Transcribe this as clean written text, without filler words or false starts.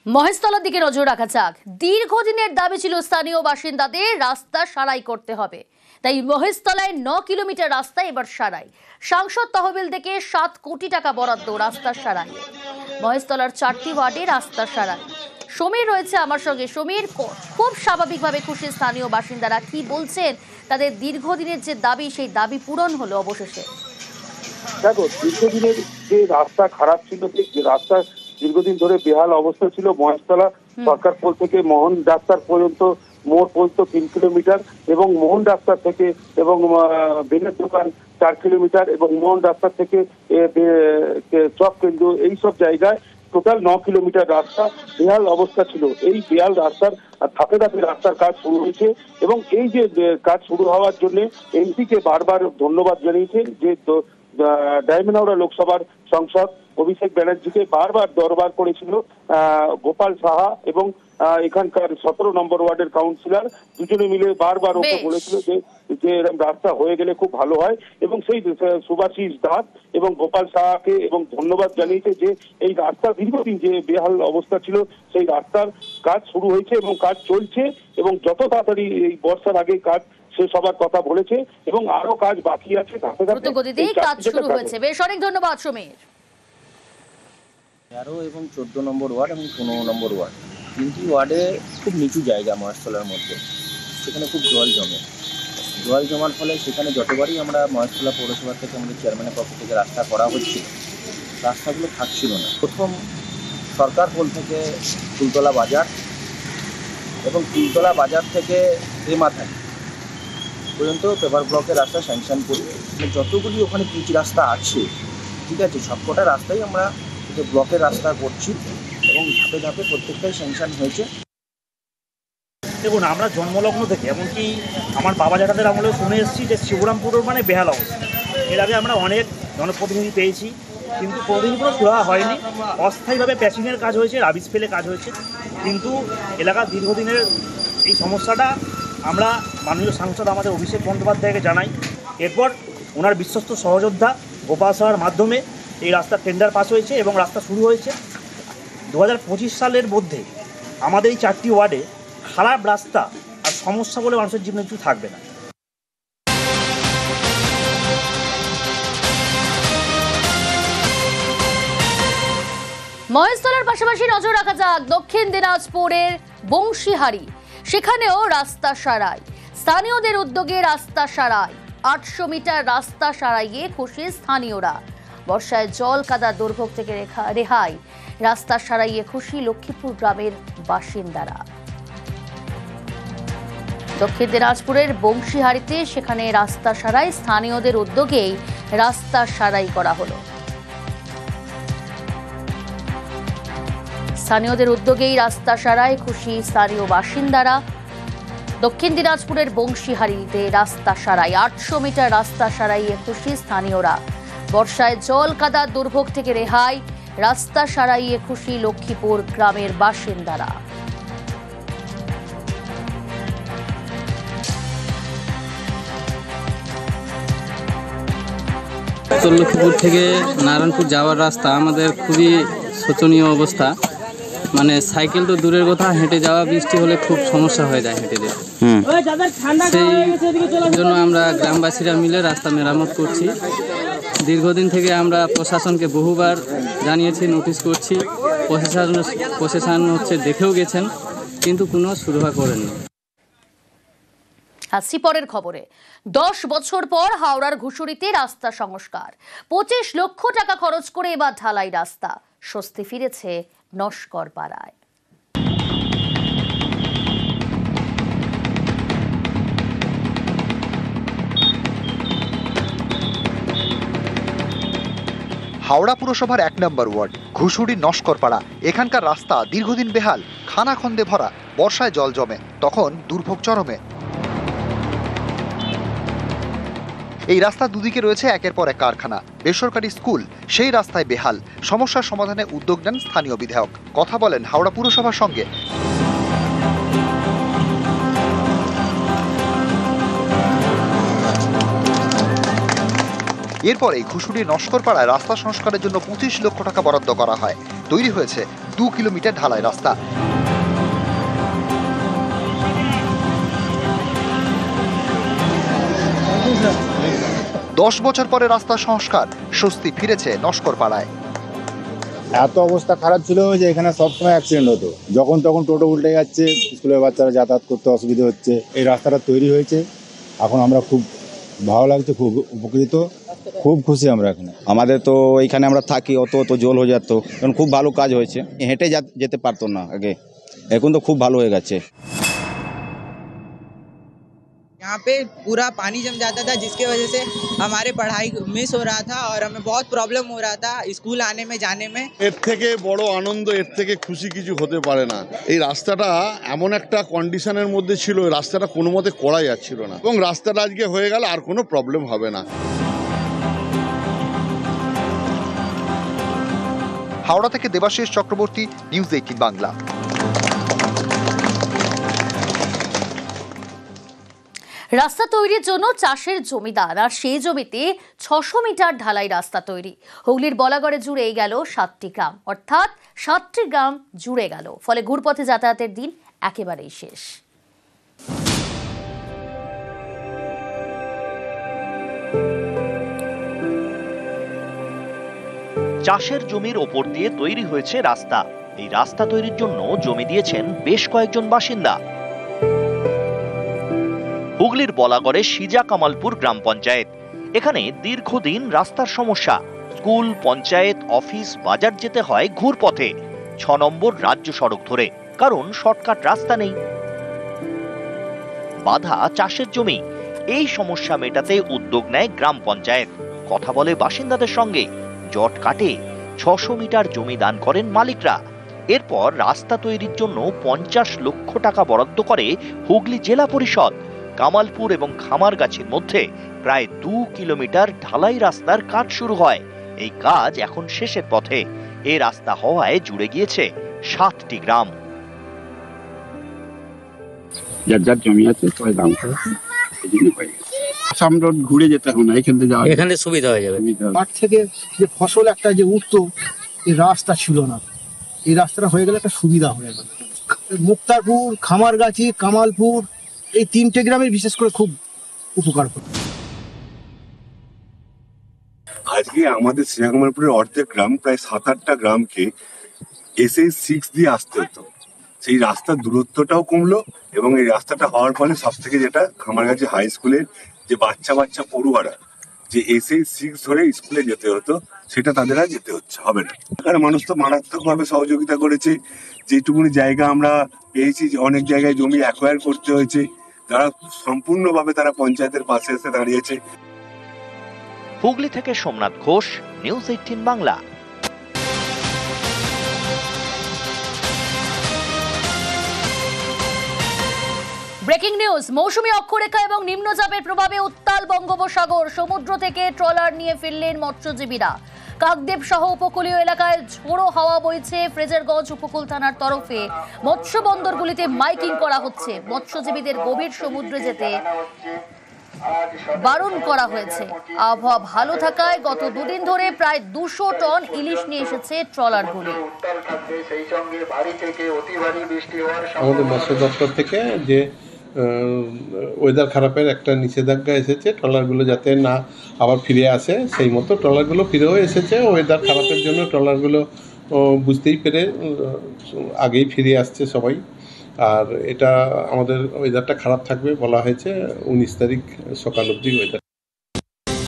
মহেশতলার দিকে নজর রাখা যাক। দীর্ঘদিনের দাবি ছিল স্থানীয় বাসিন্দাদের রাস্তা সারাই করতে হবে, তাই মহেশতলায় 9 কিলোমিটার রাস্তা এবার সারাই। সাংসদ তহবিল থেকে 7 কোটি টাকা বরাদ্দ রাস্তা সারাই। মহেশতলার 4টি ওয়ার্ডে রাস্তা সারাই। সমীর রয়েছে আমার সঙ্গে। সমীর, খুব স্বাভাবিকভাবে খুশি স্থানীয় বাসিন্দারা, কি বলছেন? তাদের দীর্ঘদিনের যে দাবি, সেই দাবি পূরণ হলো অবশেষে। দেখো, দীর্ঘদিনের যে রাস্তা খারাপ ছিল, যে রাস্তা দীর্ঘদিন ধরে বেহাল অবস্থা ছিল, মহেশতলা সরকার পোল থেকে মোহন ডাক্তার পর্যন্ত, মোড় পর্যন্ত 3 কিলোমিটার, এবং মোহন ডাক্তার থেকে এবং বেনের দোকান 4 কিলোমিটার, এবং মোহন ডাক্তার থেকে চক কেন্দ্র, এইসব জায়গায় টোটাল 9 কিলোমিটার রাস্তা বেহাল অবস্থা ছিল। এই বেহাল রাস্তার ধাপে ধাপে রাস্তার কাজ শুরু হয়েছে, এবং এই যে কাজ শুরু হওয়ার জন্য এমপিকে বারবার ধন্যবাদ জানিয়েছে। যে ডায়মন্ড হাওড়া লোকসভার সাংসদ অভিষেক ব্যানার্জিকে বারবার দরবার করেছিল গোপাল সাহা এবং এখানকার 17 নম্বর ওয়ার্ডের কাউন্সিলর, দুজনে মিলে বারবার ওকে বলেছিল যে এরকম রাস্তা হয়ে গেলে খুব ভালো হয়, এবং সেই সুভাষিস দাস এবং গোপাল সাহাকে এবং ধন্যবাদ জানিয়েছে যে এই রাস্তা দীর্ঘদিন যে বেহাল অবস্থা ছিল, সেই রাস্তার কাজ শুরু হয়েছে এবং কাজ চলছে, এবং যত তাড়াতাড়ি এই বর্ষার আগে কাজ শেষ হবার কথা বলেছে, এবং আরো কাজ বাকি আছে। কাজ শুরু হয়েছে। বেশ, অনেক ধন্যবাদ সমীর। 13 এবং 14 নম্বর ওয়ার্ড এবং 15 নম্বর ওয়ার্ড, 3টি ওয়ার্ডে খুব নিচু জায়গা মহেশতলার মধ্যে। সেখানে খুব জল জমার ফলে সেখানে যতবারই আমরা মহেশতলা পৌরসভা থেকে আমাদের চেয়ারম্যানের পক্ষ থেকে রাস্তা করা হচ্ছিল, রাস্তাগুলো থাকছিল না। প্রথম সরকার পোল থেকে ফুলতলা বাজার এবং ফুলতলা বাজার থেকে মাথায় পর্যন্ত পেপার ব্লকের রাস্তা স্যাংশন করি। যতগুলি ওখানে পিচ রাস্তা আছে, ঠিক আছে, সবকটা রাস্তাই আমরা ব্লকের রাস্তা করছি, এবং ধাপে ধাপে প্রত্যেকটাই স্যাংশন হয়েছে। দেখুন, আমরা জন্মলগ্ন থেকে এমনকি আমার বাবা জ্যাঠাদের আমলেও শুনে এসেছি যে শিবরামপুরের মানে বেহাল অবস্থা। এর আগে আমরা অনেক জনপ্রতিনিধি পেয়েছি, কিন্তু কোনোদিনই কোনো সুরাহা হয়নি। অস্থায়ীভাবে প্যাচিংয়ের কাজ হয়েছে, রাবিশ ফেলে কাজ হয়েছে, কিন্তু এলাকার দীর্ঘদিনের এই সমস্যাটা আমরা মাননীয় সাংসদ আমাদের অভিষেক বন্দ্যোপাধ্যায়কে জানাই। এরপর ওনার বিশ্বস্ত সহযোদ্ধা গোপাল সাহার মাধ্যমে এই রাস্তার টেন্ডার পাস হয়েছে এবং রাস্তা শুরু হয়েছে। 2025 সালের মধ্যে আমাদের এই 4টি ওয়ার্ডে খারাপ রাস্তা আর সমস্যা বলে মানুষের জীবনে কিছু থাকবে না। মহেশতলার পাশাপাশি নজর রাখা যাক দক্ষিণ দিনাজপুরের বংশীহারি। সেখানেও রাস্তা সারাই। স্থানীয়দের উদ্যোগে রাস্তা সারাই। 800 মিটার রাস্তা সারাইয়ে খুশি স্থানীয়রা। বর্ষায় জল কাদা দুর্ভোগ থেকে রেহাই। রাস্তা সারাইয়ে খুশি লক্ষ্মীপুর গ্রামের বাসিন্দারা। দক্ষিণ দিনাজপুরের বংশীহারিতে সেখানে রাস্তা সারাই। স্থানীয়দের উদ্যোগেই রাস্তা সারাই করা হলো। স্থানীয়দের উদ্যোগেই রাস্তা সারাই, খুশি স্থানীয় বাসিন্দারা। দক্ষিণ দিনাজপুরের বংশীহারিতে রাস্তা সারাই। 800 মিটার রাস্তা সারাইয়ে খুশি স্থানীয়রা। বর্ষায় জল কাদা দুর্ভোগ থেকে রেহাই। রাস্তা সারাইয়ে খুশি লক্ষ্মীপুর গ্রামের বাসিন্দারা। লক্ষ্মীপুর থেকে নারায়ণপুর যাওয়ার রাস্তা আমাদের খুবই শোচনীয় অবস্থা। মানে সাইকেল তো দূরের কথা, হেঁটে যাওয়া বৃষ্টি হলে খুব সমস্যা হয়ে যায় হেঁটে যেতে। সেই জন্য আমরা গ্রামবাসীরা মিলে রাস্তা মেরামত করছি। দীর্ঘদিন থেকে আমরা প্রশাসনকে বহুবার জানিয়েছি, নোটিশ করছি। প্রশাসন দেখেও গেছেন, কিন্তু কোনো সুরাহা করেননি। আসছি পরের খবরে। 10 বছর পর হাওড়ার ঘুষুরিতে রাস্তা সংস্কার। 25 লক্ষ টাকা খরচ করে এবার ঢালাই রাস্তা। স্বস্তি ফিরেছে নস্কর পাড়ায়। হাওড়া পুরসভার 1 নম্বর ওয়ার্ড ঘুষুরি নস্করপাড়া। এখানকার রাস্তা দীর্ঘদিন বেহাল, খানাখন্দে ভরা। বর্ষায় জল জমে, তখন দুর্ভোগ চরমে। এই রাস্তা দুদিকে রয়েছে একের পর এক কারখানা, বেসরকারি স্কুল। সেই রাস্তায় বেহাল। সমস্যার সমাধানে উদ্যোগ নেন স্থানীয় বিধায়ক। কথা বলেন হাওড়া পুরসভার সঙ্গে। এরপরে ঘুষুরি নস্করপাড়ায় রাস্তা সংস্কারের জন্য 25 লক্ষ টাকা বরাদ্দ করা হয়। তৈরি হয়েছে 2 কিলোমিটার ঢালাই রাস্তা। দশ বছর পরে রাস্তা সংস্কার, স্বস্তি ফিরেছে নস্কর পাড়ায়। এত অবস্থা খারাপ ছিল যে এখানে সবসময় অ্যাক্সিডেন্ট হতো, যখন তখন টোটো উল্টে যাচ্ছে, স্কুলের বাচ্চারা যাতায়াত করতে অসুবিধা হচ্ছে। এই রাস্তাটা তৈরি হয়েছে, এখন আমরা খুব ভালো লাগছে, খুব উপকৃত, খুব খুশি আমরা এখানে। আমাদের তো এখানে আমরা থাকি, অত জল হয়ে যেত, এখন খুব ভালো কাজ হয়েছে। হেঁটে যেতে পারতো না আগে, এখন তো খুব ভালো হয়ে গেছে। यहाँ पे पूरा पानी जम जाता था, जिसके वजह से हमारे पढ़ाई मिस हो रहा था और हमें बहुत प्रॉब्लम हो रहा था स्कूल आने में जाने में। এর থেকে বড় আনন্দ, এর থেকে খুশি কিছু হতে পারে না। এই রাস্তাটা এমন একটা কন্ডিশনের মধ্যে ছিল, এই রাস্তাটা কোনো মতে করা যাচ্ছিল না, এবং রাস্তাটা আজকে হয়ে গেল, আর কোনো প্রবলেম হবে না। হাওড়া থেকে দেবাশিস চক্রবর্তী, নিউজ 18 বাংলা। রাস্তা তৈরির জন্য চাষের জমিদার, আর সেই জমিতে 600 মিটার ঢালাই রাস্তা তৈরি। হুগলির বলাগড়ে জুড়ে গেল 7টি গ্রাম, অর্থাৎ 7টি গ্রাম জুড়ে গেল, ফলে ঘুরপথে যাতায়াতের দিন একেবারেই শেষ। চাষের জমির ওপর দিয়ে তৈরি হয়েছে রাস্তা। এই রাস্তা তৈরির জন্য জমি দিয়েছেন বেশ কয়েকজন বাসিন্দা। হুগলির বলাগড়ে সিজা কামালপুর গ্রাম পঞ্চায়েত। এখানে দীর্ঘদিন রাস্তার সমস্যা। স্কুল, পঞ্চায়েত, অফিস, বাজার যেতে হয় ঘুরপথে, 6 নম্বর রাজ্য সড়ক ধরে, কারণ শর্টকাট রাস্তা নেই। বাধা চাষের জমি। এই সমস্যা মেটাতে উদ্যোগ নেয় গ্রাম পঞ্চায়েত। কথা বলে বাসিন্দাদের সঙ্গে, জট কাটে, 600 মিটার জমি দান করেন মালিকরা। এরপর রাস্তা তৈরির জন্য 50 লক্ষ টাকা বরাদ্দ করে হুগলি জেলা পরিষদ। কামালপুর এবং খামারগাছির মধ্যে প্রায় 2 কিলোমিটার ঢালাই রাস্তার কাজ শুরু হয়। এই কাজ এখন শেষের পথে। এই রাস্তা হওয়ায় জুড়ে গিয়েছে 7টি গ্রাম। যার যার জমি আছে সবাই দাম করে আমরা ঘুরে যেতে হবে না, এখানে সুবিধা হয়ে যাবে। মাঠ থেকে যে ফসল একটা যে উঠতো, এই রাস্তা ছিল না, এই রাস্তাটা হয়ে গেলে একটা সুবিধা হয়ে গেল। মুক্তারপুর, খামারগাছি, কামালপুর, এই 3টে গ্রামের বিশেষ করে খুব উপকার করে। আজকে আমাদের শ্রীরামপুরের অর্ধেক গ্রাম, প্রায় 7-8টা গ্রামকে SA6 দিয়ে আসতে হতো। সেই রাস্তার দূরত্বটাও কমলো, এবং এই রাস্তাটা হওয়ার ফলে সব থেকে যেটা খামারগাছি হাই স্কুলের যে বাচ্চা পড়ুয়ারা যে SA6 ধরে স্কুলে যেতে হতো, সেটা তাদের আর যেতে হবে না। আর মানুষ তো মারাত্মকভাবে সহযোগিতা করেছে। যেটুকুনি জায়গা আমরা পেয়েছি, অনেক জায়গায় জমি অ্যাকোয়ার করতে হয়েছে, তারা সম্পূর্ণভাবে তারা পঞ্চায়েতের পাশে এসে দাঁড়িয়েছে। হুগলি থেকে Somnath Ghosh, news 18 Bangla. Breaking news. মৌসুমী অক্ষরেখা এবং নিম্নচাপের প্রভাবে উত্তাল বঙ্গোপসাগর, সমুদ্র থেকে ট্রলার নিয়ে ফিরলেন মৎস্যজীবীরা। কাকদ্বীপ সহ উপকূলীয় এলাকায় ঝোড়ো হাওয়া বইছে। ফ্রেজারগঞ্জ উপকূল থানার তরফে মৎস্য বন্দরগুলিতে মাইকিং করা হচ্ছে। মৎস্যজীবীদের গভীর সমুদ্রে যেতে বারণ করা হয়েছে। আবহাওয়া ভালো থাকায় গত 2 দিন ধরে প্রায় 200 টন ইলিশ নিয়ে এসেছে ট্রলারগুলি। আমাদের মৎস্য দপ্তর থেকে যে ওয়েদার খারাপের একটা নিষেধাজ্ঞা এসেছে, ট্রলারগুলো যাতে না আবার ফিরে আসে, সেই মতো ট্রলারগুলো ফিরেও এসেছে। ওয়েদার খারাপের জন্য ট্রলারগুলো বুঝতেই পেরে আগেই ফিরে আসছে সবাই। আর এটা আমাদের ওয়েদারটা খারাপ থাকবে বলা হয়েছে, 19 তারিখ সকাল অবধি ওয়েদার।